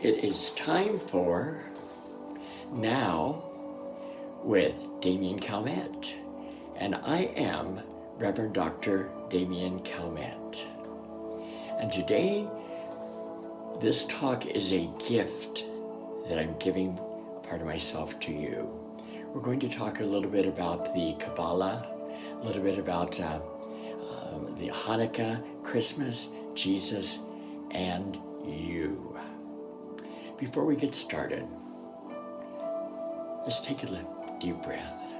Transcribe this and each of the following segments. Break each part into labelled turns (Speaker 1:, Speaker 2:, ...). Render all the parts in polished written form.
Speaker 1: It is time for Now with Damien Calmet, and I am Reverend Dr. Damien Calmet. And today, this talk is a gift that I'm giving a part of myself to you. We're going to talk a little bit about the Kabbalah, a little bit about the Hanukkah, Christmas, Jesus, and you. Before we get started, let's take a deep breath.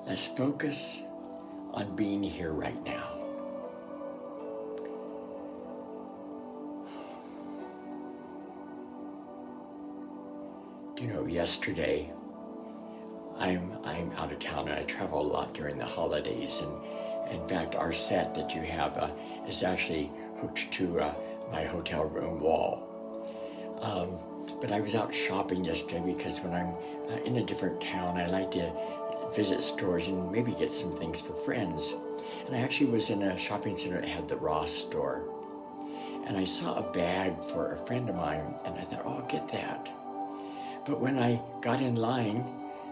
Speaker 1: Let's focus on being here right now. Do you know, yesterday, I'm out of town and I travel a lot during the holidays, and in fact, our set that you have is actually hooked to my hotel room wall. But I was out shopping yesterday because when I'm in a different town, I like to visit stores and maybe get some things for friends. And I actually was in a shopping center that had the Ross store. And I saw a bag for a friend of mine, and I thought, oh, I'll get that. But when I got in line,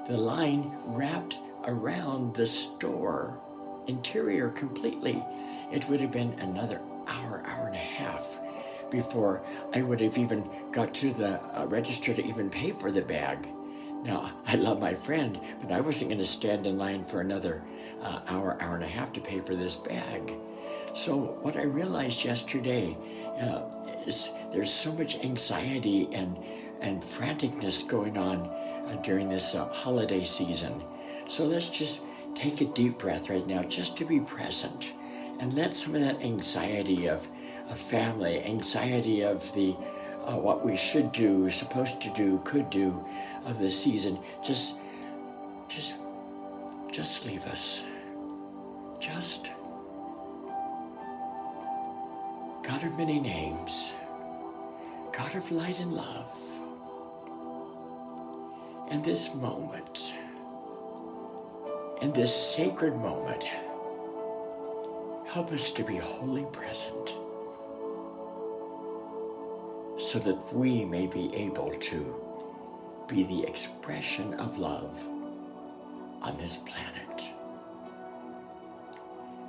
Speaker 1: the line wrapped around the store interior completely. It would have been another hour and a half before I would have even got to the register to even pay for the bag. Now, I love my friend, but I wasn't going to stand in line for another hour and a half to pay for this bag. So what I realized yesterday is there's so much anxiety and franticness going on during this holiday season. So let's just take a deep breath right now just to be present and let some of that anxiety of family, anxiety of the what we should do, supposed to do, could do of the season, just leave us. Just God of many names, God of light and love, in this moment, in this sacred moment, help us to be wholly present so that we may be able to be the expression of love on this planet.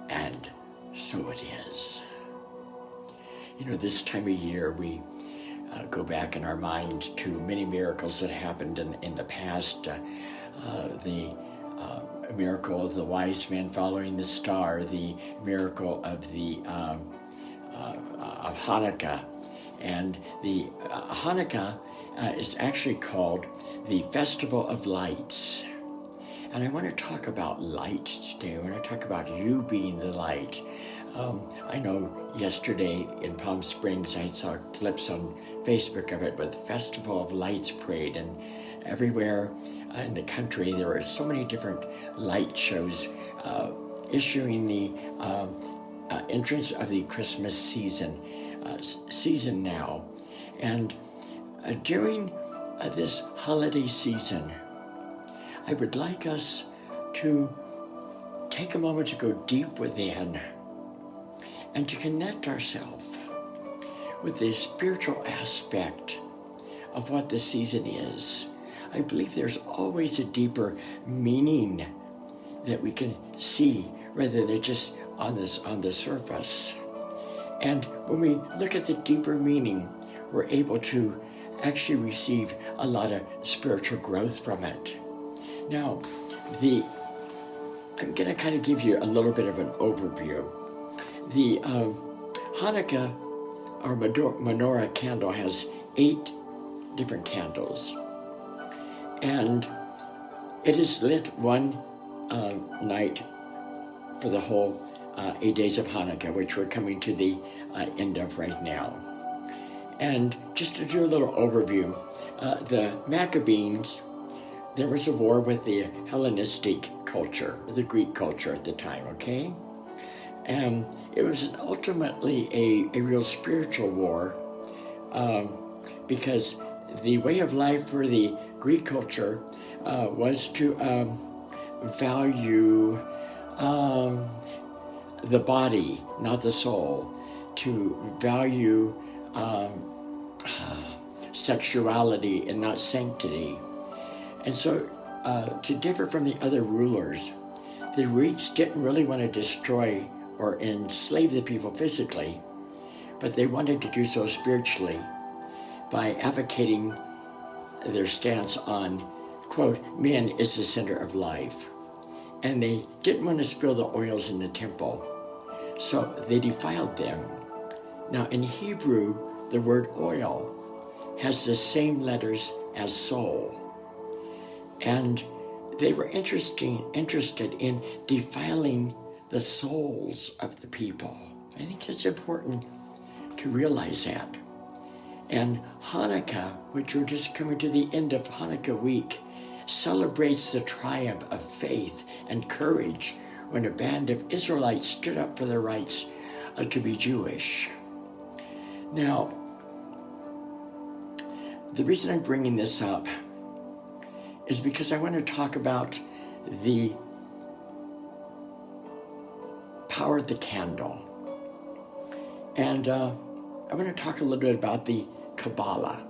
Speaker 1: And so it is. You know, this time of year, we go back in our mind to many miracles that happened in the past. The miracle of the wise men following the star, the miracle of of Hanukkah, and the Hanukkah is actually called the Festival of Lights. And I want to talk about light today. I want to talk about you being the light. I know yesterday in Palm Springs, I saw clips on Facebook of it with Festival of Lights parade, and everywhere in the country there are so many different light shows issuing the entrance of the Christmas season now. And during this holiday season, I would like us to take a moment to go deep within and to connect ourselves with the spiritual aspect of what the season is. I believe there's always a deeper meaning that we can see rather than just on the surface. And when we look at the deeper meaning, we're able to actually receive a lot of spiritual growth from it. Now, I'm going to kind of give you a little bit of an overview. The Hanukkah or menorah candle has 8 different candles, and it is lit one night for the whole 8 days of Hanukkah, which we're coming to the end of right now. And just to do a little overview, the Maccabees, there was a war with the Hellenistic culture, the Greek culture at the time, okay? And it was ultimately a real spiritual war because the way of life for the Greek culture was to value the body, not the soul, to value sexuality and not sanctity. And so to differ from the other rulers, the Greeks didn't really want to destroy or enslave the people physically, but they wanted to do so spiritually by advocating their stance on, quote, man is the center of life. And they didn't want to spill the oils in the temple, so they defiled them. Now in Hebrew, the word oil has the same letters as soul. And they were interested in defiling the souls of the people. I think it's important to realize that. And Hanukkah, which we're just coming to the end of Hanukkah week, celebrates the triumph of faith and courage when a band of Israelites stood up for their rights to be Jewish. Now, the reason I'm bringing this up is because I want to talk about the power of the candle. And I want to talk a little bit about the Kabbalah.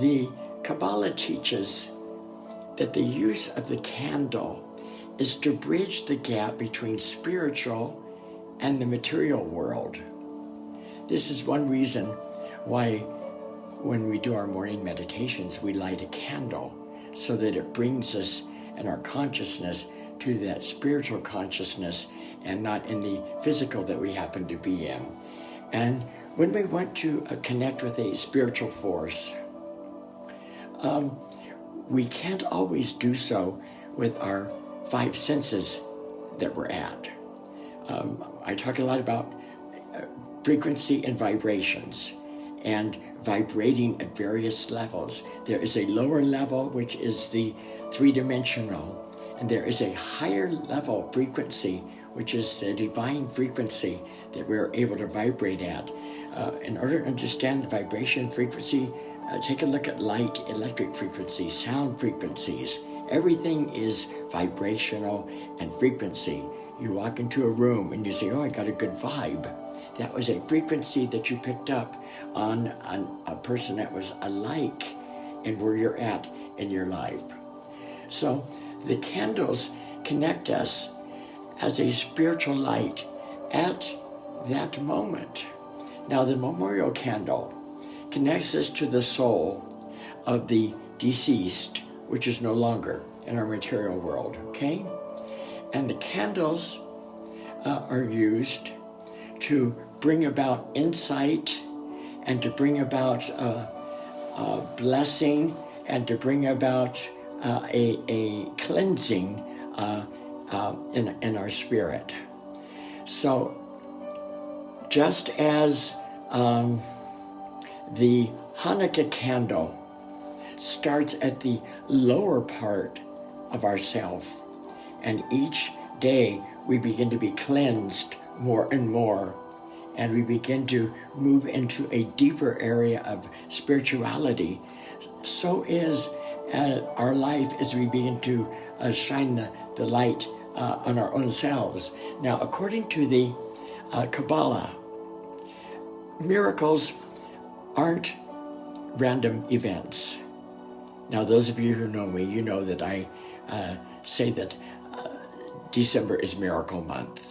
Speaker 1: The Kabbalah teaches that the use of the candle is to bridge the gap between spiritual and the material world. This is one reason why when we do our morning meditations, we light a candle so that it brings us and our consciousness to that spiritual consciousness and not in the physical that we happen to be in. And when we want to connect with a spiritual force, we can't always do so with our five senses that we're at. I talk a lot about frequency and vibrations and vibrating at various levels. There is a lower level, which is the three-dimensional, and there is a higher level frequency, which is the divine frequency that we're able to vibrate at. In order to understand the vibration frequency, take a look at light, electric frequencies, sound frequencies. Everything is vibrational and frequency. You walk into a room and you say, oh, I got a good vibe. That was a frequency that you picked up on a person that was alike in where you're at in your life. So the candles connect us as a spiritual light at that moment. Now the memorial candle connects us to the soul of the deceased, which is no longer in our material world, okay? And the candles are used to bring about insight and to bring about blessing and to bring about a cleansing in our spirit. So just as the Hanukkah candle starts at the lower part of ourself, and each day we begin to be cleansed more and more, and we begin to move into a deeper area of spirituality. So is our life as we begin to shine the light on our own selves. Now, according to the Kabbalah, miracles aren't random events. Now, those of you who know me, you know that I say that December is miracle month.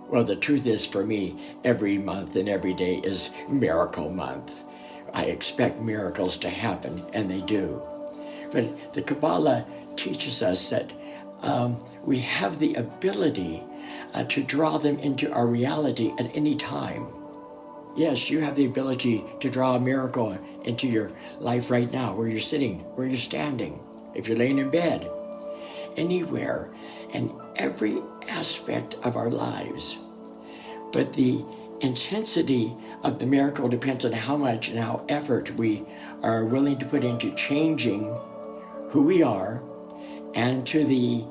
Speaker 1: Well, the truth is, for me, every month and every day is miracle month. I expect miracles to happen, and they do. But the Kabbalah teaches us that we have the ability to draw them into our reality at any time. Yes, you have the ability to draw a miracle into your life right now, where you're sitting, where you're standing, if you're laying in bed, anywhere, and every aspect of our lives. But the intensity of the miracle depends on how much and how effort we are willing to put into changing who we are and to the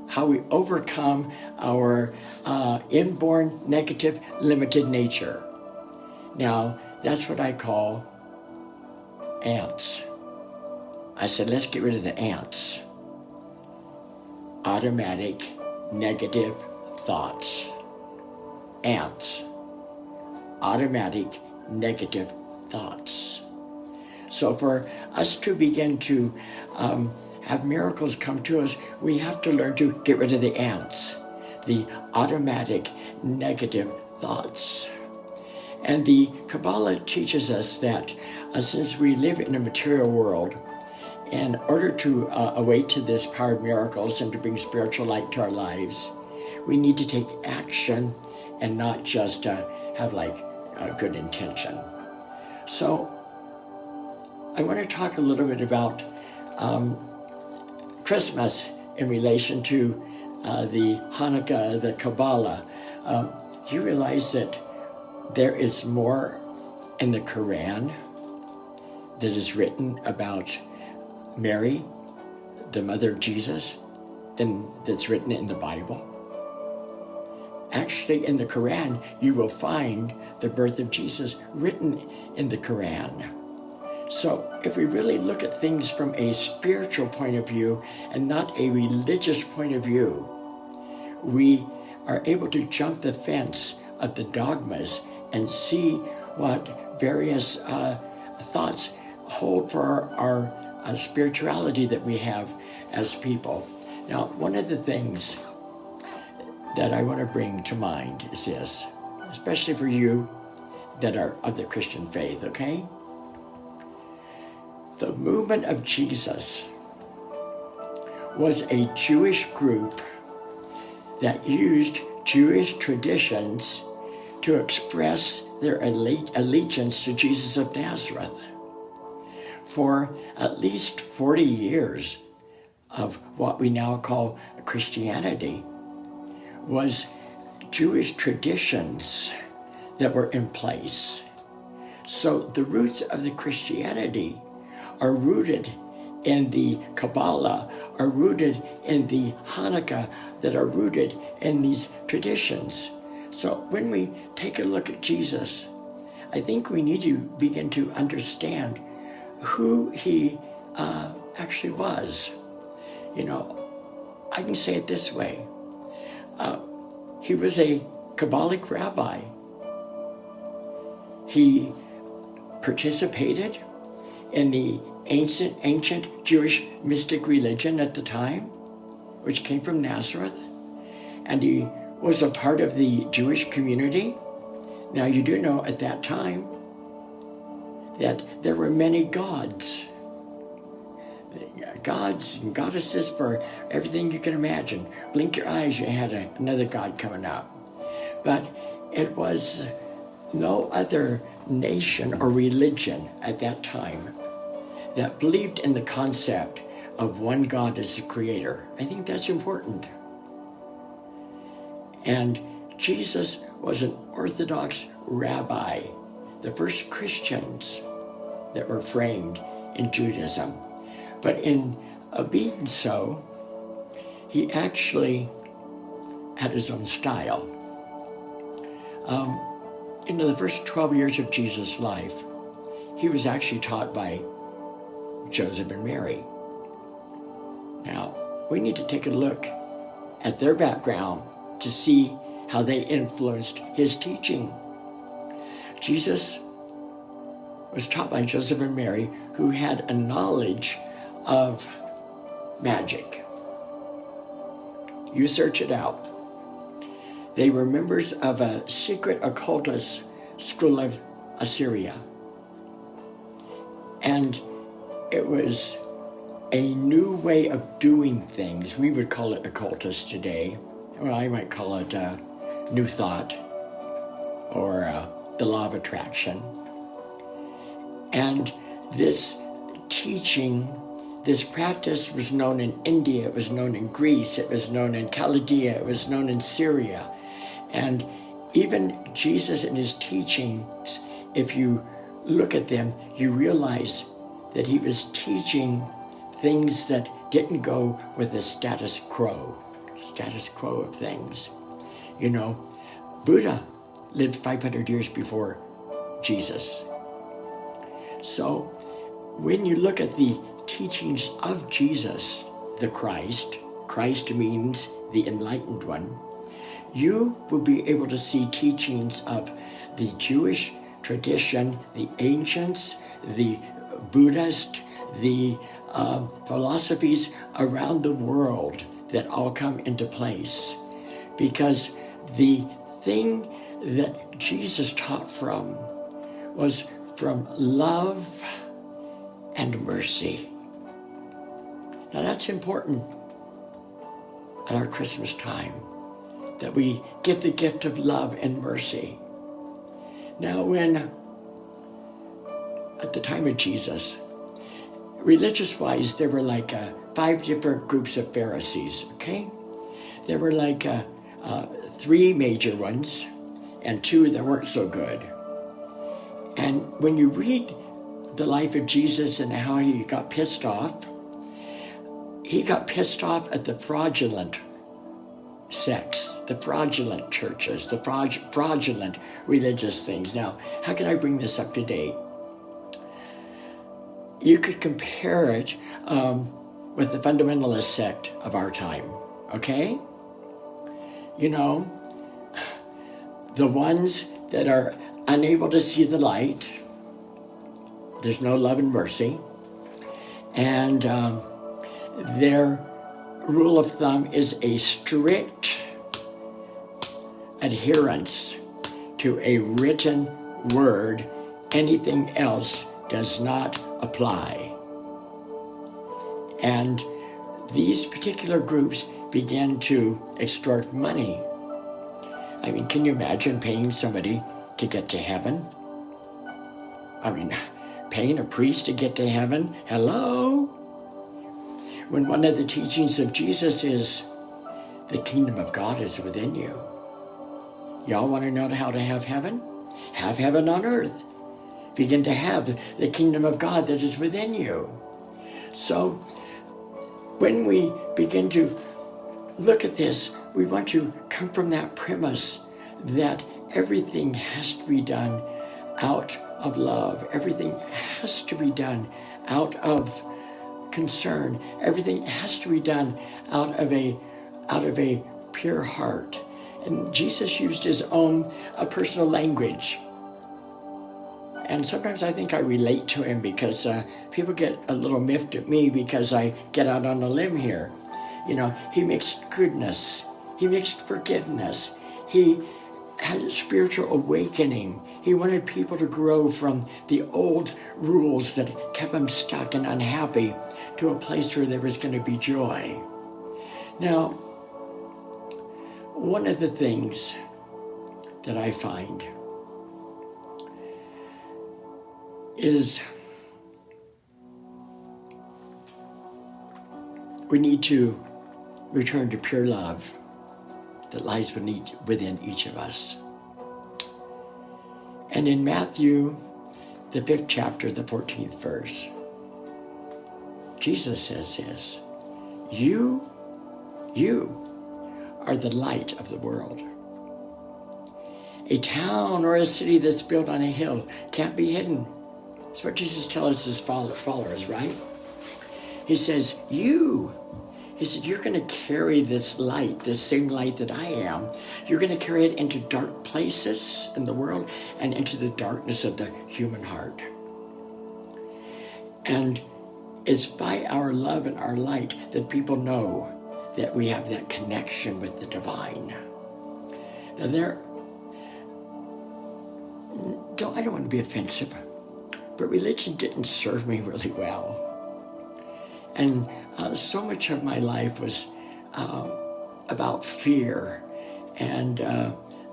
Speaker 1: how we overcome our inborn negative limited nature. Now, that's what I call ants. I said, let's get rid of the ants. Automatic negative thoughts. Ants. Automatic negative thoughts. So for us to begin to have miracles come to us, we have to learn to get rid of the ants, the automatic negative thoughts. And the Kabbalah teaches us that since we live in a material world, in order to awake to this power of miracles and to bring spiritual light to our lives, we need to take action and not just have like a good intention. So I want to talk a little bit about Christmas in relation to the Hanukkah, the Kabbalah. You realize that there is more in the Quran that is written about Mary, the mother of Jesus, than that's written in the Bible. Actually, in the Quran, you will find the birth of Jesus written in the Quran. So if we really look at things from a spiritual point of view and not a religious point of view, we are able to jump the fence of the dogmas and see what various thoughts hold for our spirituality that we have as people. Now, one of the things that I want to bring to mind is this, especially for you that are of the Christian faith, okay? The movement of Jesus was a Jewish group that used Jewish traditions to express their allegiance to Jesus of Nazareth. For at least 40 years of what we now call Christianity was Jewish traditions that were in place. So the roots of the Christianity are rooted in the Kabbalah, are rooted in the Hanukkah, that are rooted in these traditions. So when we take a look at Jesus, I think we need to begin to understand who he actually was. You know, I can say it this way. He was a Kabbalic rabbi. He participated in the ancient Jewish mystic religion at the time, which came from Nazareth, and he was a part of the Jewish community. Now, you do know at that time that there were many gods and goddesses for everything you can imagine. Blink your eyes, you had another god coming out. But it was no other nation or religion at that time that believed in the concept of one God as the creator. I think that's important. And Jesus was an Orthodox rabbi, the first Christians that were framed in Judaism. But in being so, he actually had his own style. In the first 12 years of Jesus' life, he was actually taught by Joseph and Mary. Now, we need to take a look at their background to see how they influenced his teaching. Jesus was taught by Joseph and Mary, who had a knowledge of magic. You search it out. They were members of a secret occultist school of Assyria. And it was a new way of doing things. We would call it occultist today. Well, I might call it New Thought or the Law of Attraction. And this teaching, this practice was known in India, it was known in Greece, it was known in Chaldea, it was known in Syria. And even Jesus and his teachings, if you look at them, you realize that he was teaching things that didn't go with the status quo of things. You know, Buddha lived 500 years before Jesus. So when you look at the teachings of Jesus, the Christ, Christ means the enlightened one, you will be able to see teachings of the Jewish tradition, the ancients, the Buddhist, the philosophies around the world that all come into place. Because the thing that Jesus taught from was from love and mercy. Now that's important at our Christmas time, that we give the gift of love and mercy. Now at the time of Jesus, religious-wise, there were like 5 different groups of Pharisees, okay? There were like 3 major ones and 2 that weren't so good. And when you read the life of Jesus and how he got pissed off at the fraudulent sects, the fraudulent churches, the fraudulent religious things. Now, how can I bring this up to date? You could compare it with the fundamentalist sect of our time, okay? You know, the ones that are unable to see the light, there's no love and mercy, and their rule of thumb is a strict adherence to a written word. Anything else does not apply. And these particular groups began to extort money. I mean, can you imagine paying somebody to get to heaven? I mean, paying a priest to get to heaven? Hello? When one of the teachings of Jesus is, the kingdom of God is within you. Y'all want to know how to have heaven? Have heaven on earth. Begin to have the kingdom of God that is within you. So when we begin to look at this, we want to come from that premise that everything has to be done out of love. Everything has to be done out of concern. Everything has to be done out of a pure heart. And Jesus used his own personal language. And sometimes I think I relate to him because people get a little miffed at me because I get out on a limb here. You know, he mixed goodness. He mixed forgiveness. He had a spiritual awakening. He wanted people to grow from the old rules that kept them stuck and unhappy to a place where there was going to be joy. Now, one of the things that I find is we need to return to pure love that lies within each of us. And in Matthew, the 5th chapter, the 14th verse, Jesus says this, you are the light of the world. A town or a city that's built on a hill can't be hidden. That's what Jesus tells his followers, right? He says, you're going to carry this light, this same light that I am. You're going to carry it into dark places in the world and into the darkness of the human heart. And it's by our love and our light that people know that we have that connection with the divine. Now I don't want to be offensive, but religion didn't serve me really well. And so much of my life was about fear, and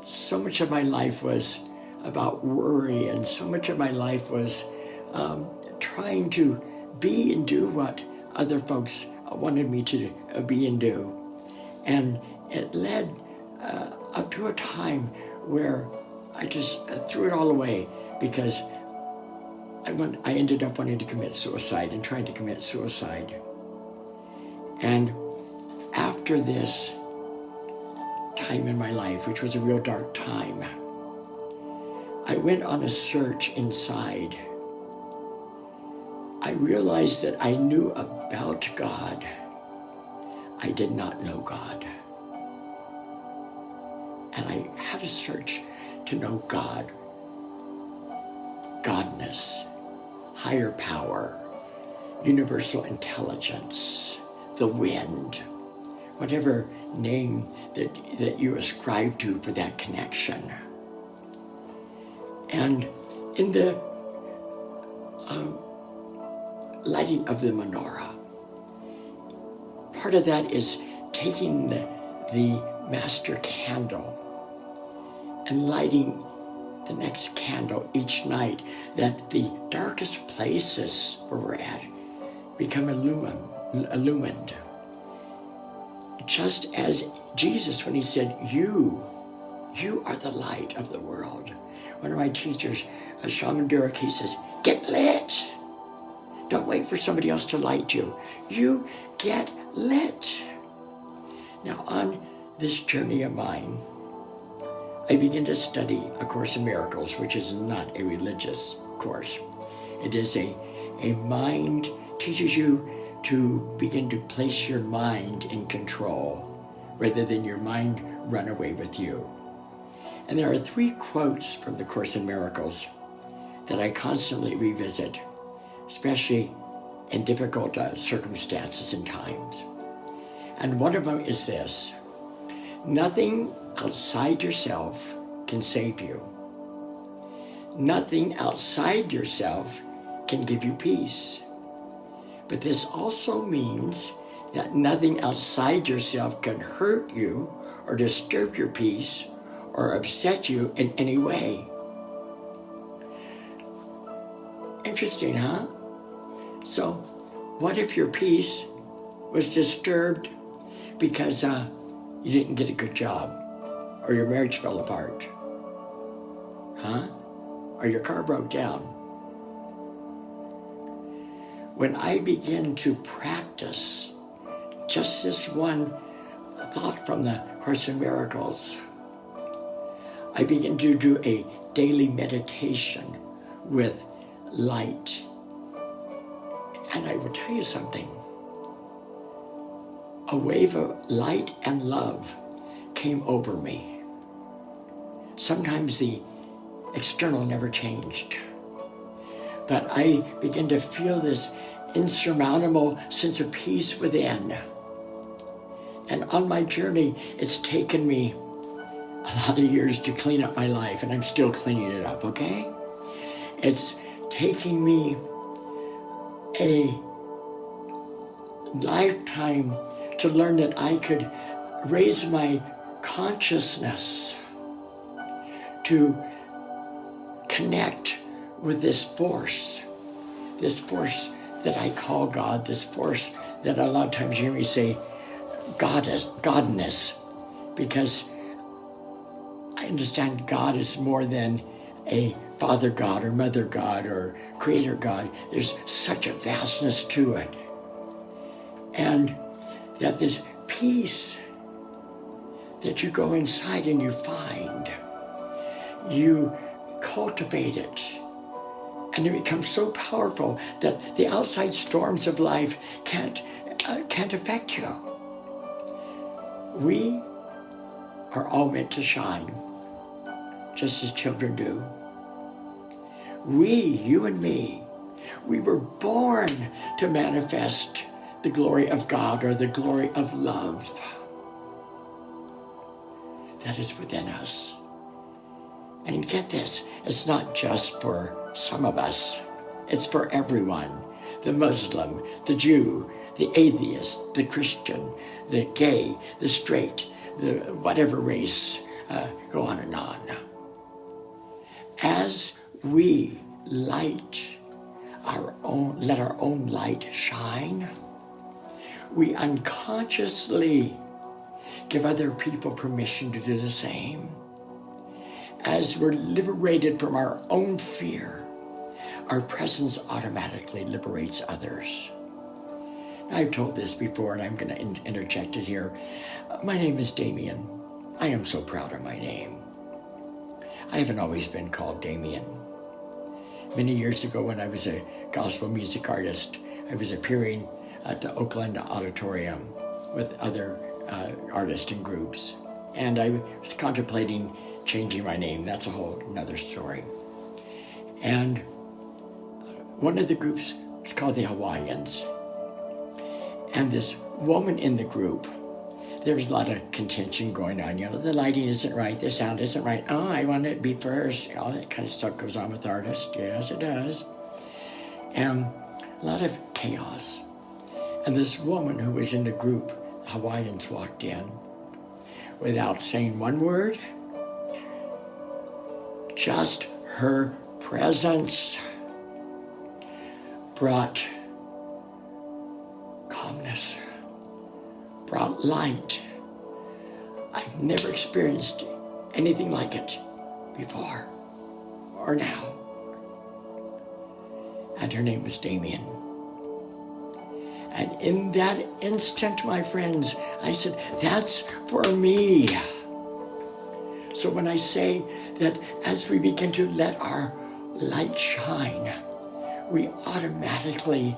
Speaker 1: so much of my life was about worry, and so much of my life was trying to be and do what other folks wanted me to be and do. And it led up to a time where I just threw it all away because I ended up wanting to commit suicide and trying to commit suicide. And after this time in my life, which was a real dark time, I went on a search inside. I realized that I knew about God. I did not know God. And I had to search to know God, Godness, higher power, universal intelligence, the wind, whatever name that you ascribe to for that connection. And in the lighting of the menorah, part of that is taking the master candle and lighting the next candle each night, that the darkest places where we're at become illumined. Just as Jesus, when he said, you are the light of the world. One of my teachers, Shaman Durek, he says, get lit. Don't wait for somebody else to light you. You get lit. Now, on this journey of mine, I began to study A Course in Miracles, which is not a religious course. It is a mind, teaches you to begin to place your mind in control rather than your mind run away with you. And there are 3 quotes from the Course in Miracles that I constantly revisit, especially in difficult circumstances and times. And one of them is this: nothing outside yourself can save you. Nothing outside yourself can give you peace. But this also means that nothing outside yourself can hurt you or disturb your peace or upset you in any way. Interesting, huh? So, what if your peace was disturbed because you didn't get a good job, or your marriage fell apart, huh? Or your car broke down? When I begin to practice just this one thought from the Course in Miracles, I begin to do a daily meditation with light. And I will tell you something. A wave of light and love came over me. Sometimes the external never changed, but I began to feel this insurmountable sense of peace within. And on my journey, it's taken me a lot of years to clean up my life, and I'm still cleaning it up, okay? It's taking me a lifetime to learn that I could raise my consciousness to connect with this force that I call God, this force that a lot of times you hear me say Godness, because I understand God is more than a Father God or Mother God or Creator God. There's such a vastness to it. And that this peace that you go inside and you find, you cultivate it, and it becomes so powerful that the outside storms of life can't affect you. We are all meant to shine, just as children do. You and me, we were born to manifest the glory of God or the glory of love that is within us. And get this, it's not just for some of us, it's for everyone. The Muslim, the Jew, the atheist, the Christian, the gay, the straight, the whatever race, go on and on. As we let our own light shine, we unconsciously give other people permission to do the same. As we're liberated from our own fear, our presence automatically liberates others. I've told this before, and I'm going to interject it here. My name is Damien. I am so proud of my name. I haven't always been called Damien. Many years ago, when I was a gospel music artist, I was appearing at the Oakland Auditorium, with other artists and groups. And I was contemplating changing my name. That's a whole another story. And one of the groups was called the Hawaiians. And this woman in the group, there was a lot of contention going on. You know, the lighting isn't right, the sound isn't right. Oh, I want it to be first. All that kind of stuff goes on with artists. Yes, it does. And a lot of chaos. And this woman who was in the group, the Hawaiians, walked in without saying one word. Just her presence brought calmness, brought light. I've never experienced anything like it before or now. And her name was Damien. And in that instant, my friends, I said, that's for me. So when I say that as we begin to let our light shine, we automatically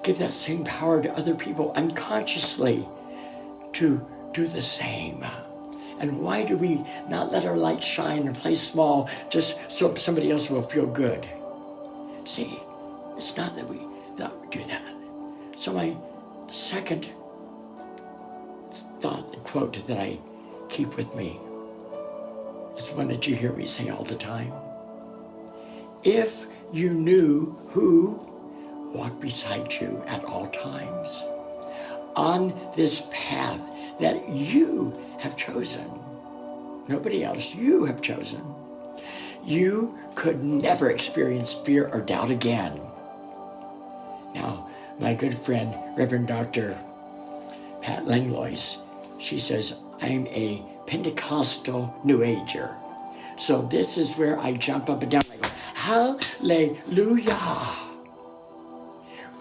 Speaker 1: give that same power to other people unconsciously to do the same. And why do we not let our light shine and play small just so somebody else will feel good? See, it's not that we do that. So my second thought and quote that I keep with me is one that you hear me say all the time. If you knew who walked beside you at all times on this path that you have chosen, nobody else, you have chosen, you could never experience fear or doubt again. Now, my good friend, Reverend Dr. Pat Langlois, she says, I'm a Pentecostal New Ager. So this is where I jump up and down. I go, hallelujah.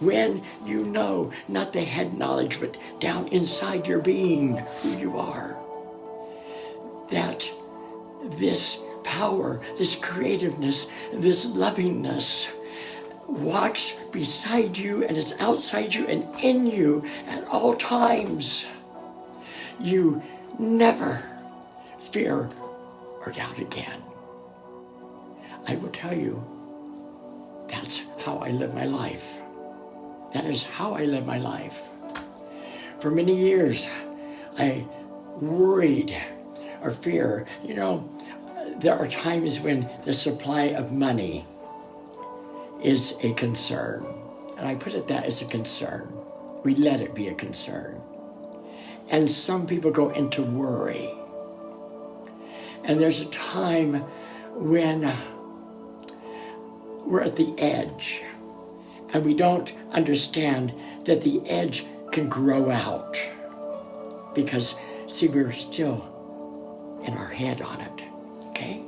Speaker 1: When you know, not the head knowledge, but down inside your being, who you are, that this power, this creativeness, this lovingness walks beside you, and it's outside you and in you at all times. You never fear or doubt again. I will tell you, that's how I live my life. That is how I live my life. For many years, I worried or fear. You know, there are times when the supply of money is a concern. And I put it that as a concern. We let it be a concern. And some people go into worry. And there's a time when we're at the edge and we don't understand that the edge can grow out because, see, we're still in our head on it, okay?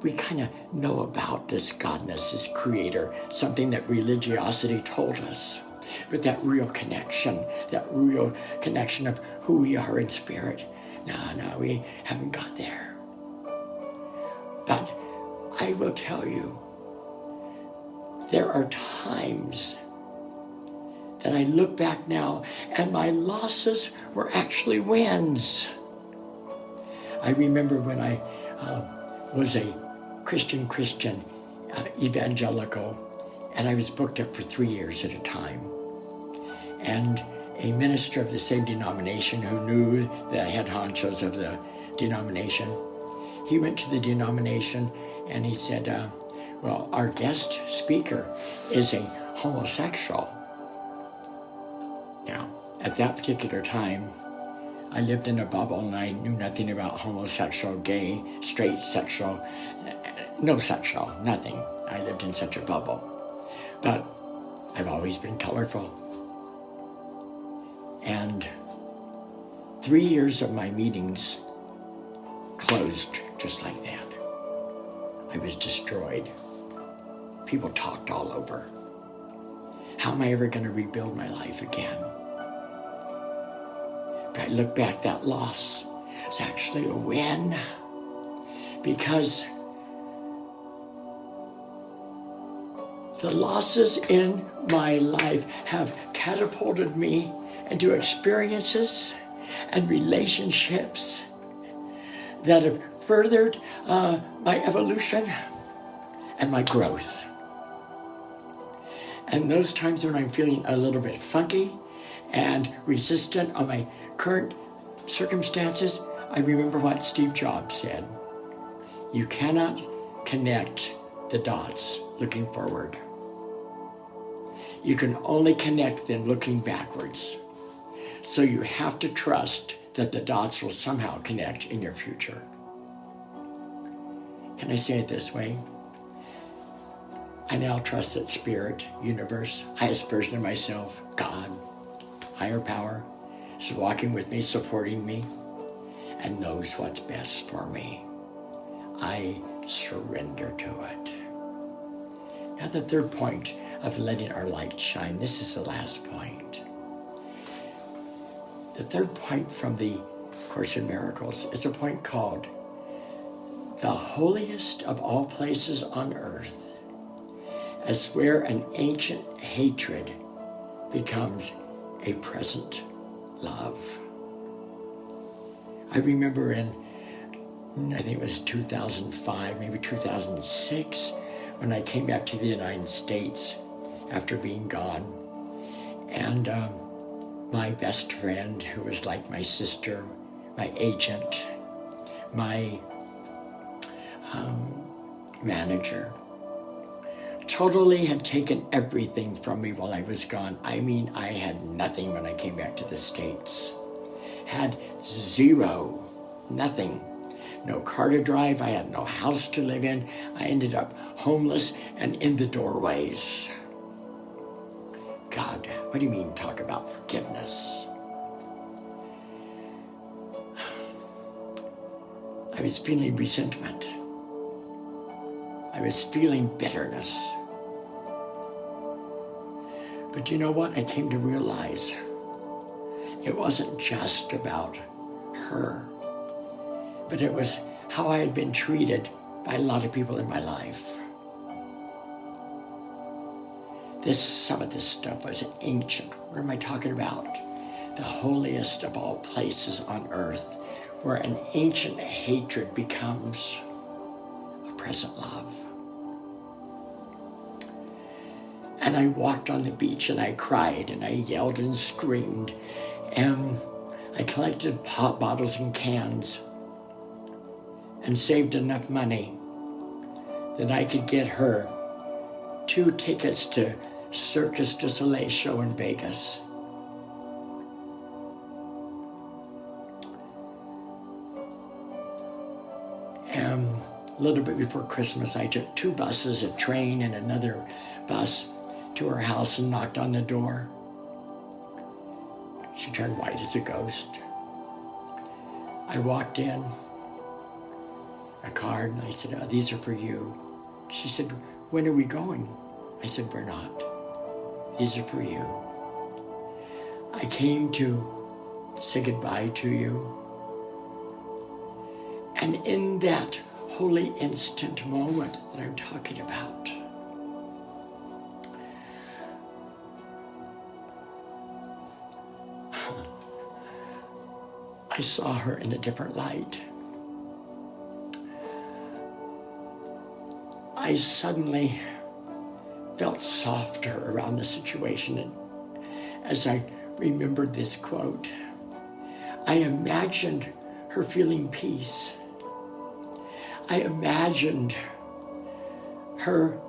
Speaker 1: We kind of know about this godness, this creator, something that religiosity told us. But that real connection of who we are in spirit, no, we haven't got there. But I will tell you, there are times that I look back now and my losses were actually wins. I remember when I was a Christian evangelical, and I was booked up for 3 years at a time. And a minister of the same denomination who knew the head honchos of the denomination, he went to the denomination and he said, well, our guest speaker is a homosexual. Now, at that particular time, I lived in a bubble and I knew nothing about homosexual, gay, straight, sexual, no sexual, nothing. I lived in such a bubble. But I've always been colorful. And 3 years of my meetings closed just like that. I was destroyed. People talked all over. How am I ever going to rebuild my life again? But I look back, that loss is actually a win, because The losses in my life have catapulted me into experiences and relationships that have furthered my evolution and my growth. And those times when I'm feeling a little bit funky and resistant on my current circumstances, I remember what Steve Jobs said. You cannot connect the dots looking forward. You can only connect them looking backwards. So you have to trust that the dots will somehow connect in your future. Can I say it this way? I now trust that Spirit, universe, highest version of myself, God, higher power, is walking with me, supporting me, and knows what's best for me. I surrender to it. Now the third point of letting our light shine, this is the last point. The third point from the Course in Miracles is a point called the holiest of all places on earth, as where an ancient hatred becomes a present love. I remember in, I think it was 2005, maybe 2006, when I came back to the United States after being gone. And my best friend, who was like my sister, my agent, my manager, totally had taken everything from me while I was gone. I mean, I had nothing when I came back to the States. Had zero, nothing. No car to drive, I had no house to live in. I ended up homeless and in the doorways. God, what do you mean talk about forgiveness? I was feeling resentment. I was feeling bitterness. But you know what? I came to realize it wasn't just about her, but it was how I had been treated by a lot of people in my life. Some of this stuff was ancient. What am I talking about? The holiest of all places on earth, where an ancient hatred becomes a present love. And I walked on the beach and I cried and I yelled and screamed, and I collected pop bottles and cans and saved enough money that I could get her 2 tickets to Circus du Soleil show in Vegas. And a little bit before Christmas, I took 2 buses, a train and another bus, to her house and knocked on the door. She turned white as a ghost. I walked in, a card, and I said, these are for you. She said, when are we going? I said, we're not. These are for you. I came to say goodbye to you. And in that holy instant moment that I'm talking about, I saw her in a different light. I suddenly felt softer around the situation, and as I remembered this quote, I imagined her feeling peace. I imagined her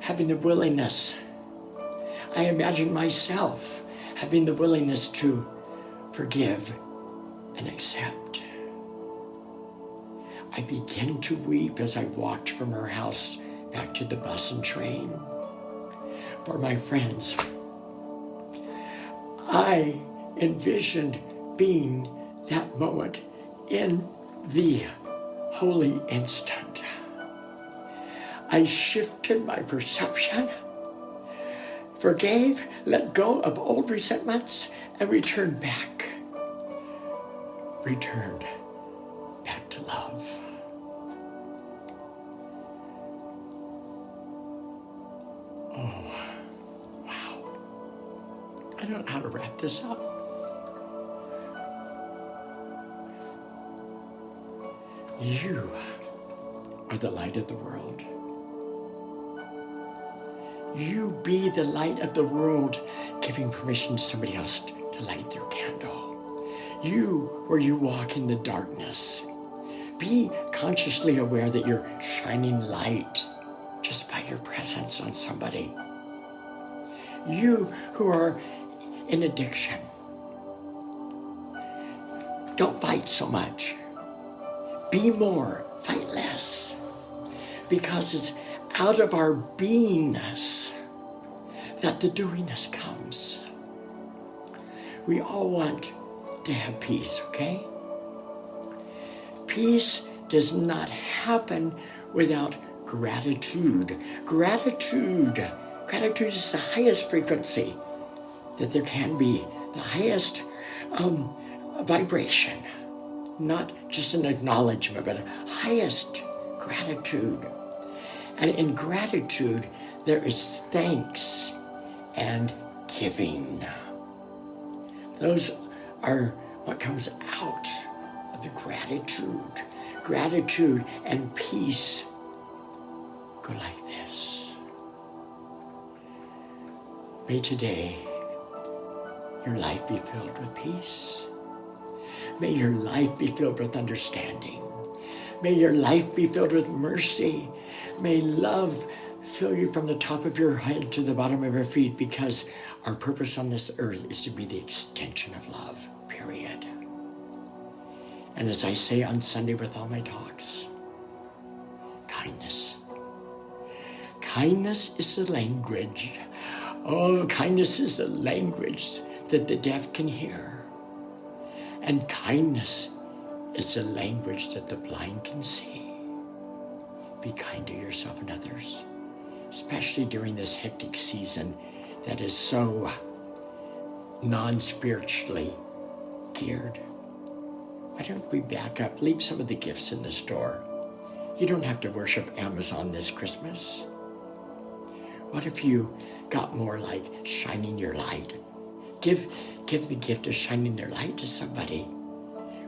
Speaker 1: having the willingness. I imagined myself having the willingness to forgive and accept. I began to weep as I walked from her house back to the bus and train. For my friends, I envisioned being that moment in the holy instant. I shifted my perception, forgave, let go of old resentments, and returned back to love. Oh, wow. I don't know how to wrap this up. You are the light of the world. You be the light of the world, giving permission to somebody else to light their candle. You, where you walk in the darkness, be consciously aware that you're shining light just by your presence on somebody. You who are in addiction, don't fight so much. Be more, fight less. Because it's out of our beingness that the doingness comes. We all want to have peace, okay? Peace does not happen without gratitude. Gratitude is the highest frequency that there can be, the highest vibration. Not just an acknowledgement, but highest gratitude. And in gratitude, there is thanks and giving. Those are what comes out of the gratitude. Gratitude and peace go like this. May today your life be filled with peace. May your life be filled with understanding. May your life be filled with mercy. May love fill you from the top of your head to the bottom of your feet, because our purpose on this earth is to be the extension of love, period. And as I say on Sunday with all my talks, kindness. Kindness is the language. Oh, kindness is the language that the deaf can hear. And kindness is the language that the blind can see. Be kind to yourself and others, especially during this hectic season that is so non-spiritually geared. Why don't we back up, leave some of the gifts in the store. You don't have to worship Amazon this Christmas. What if you got more like shining your light? Give the gift of shining their light to somebody.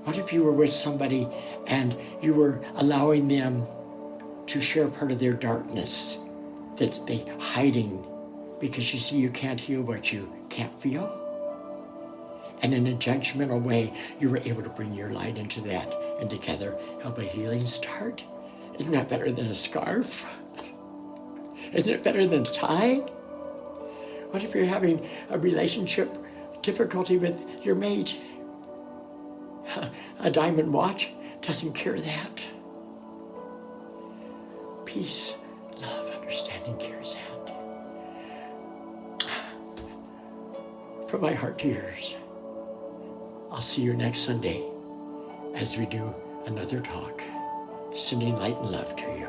Speaker 1: What if you were with somebody and you were allowing them to share part of their darkness that's they hiding because you see you can't heal what you can't feel? And in a judgmental way, you were able to bring your light into that and together help a healing start? Isn't that better than a scarf? Isn't it better than a tie? What if you're having a relationship difficulty with your mate? A diamond watch doesn't cure that. Peace, love, understanding cures that. From my heart to yours. I'll see you next Sunday as we do another talk, sending light and love to you.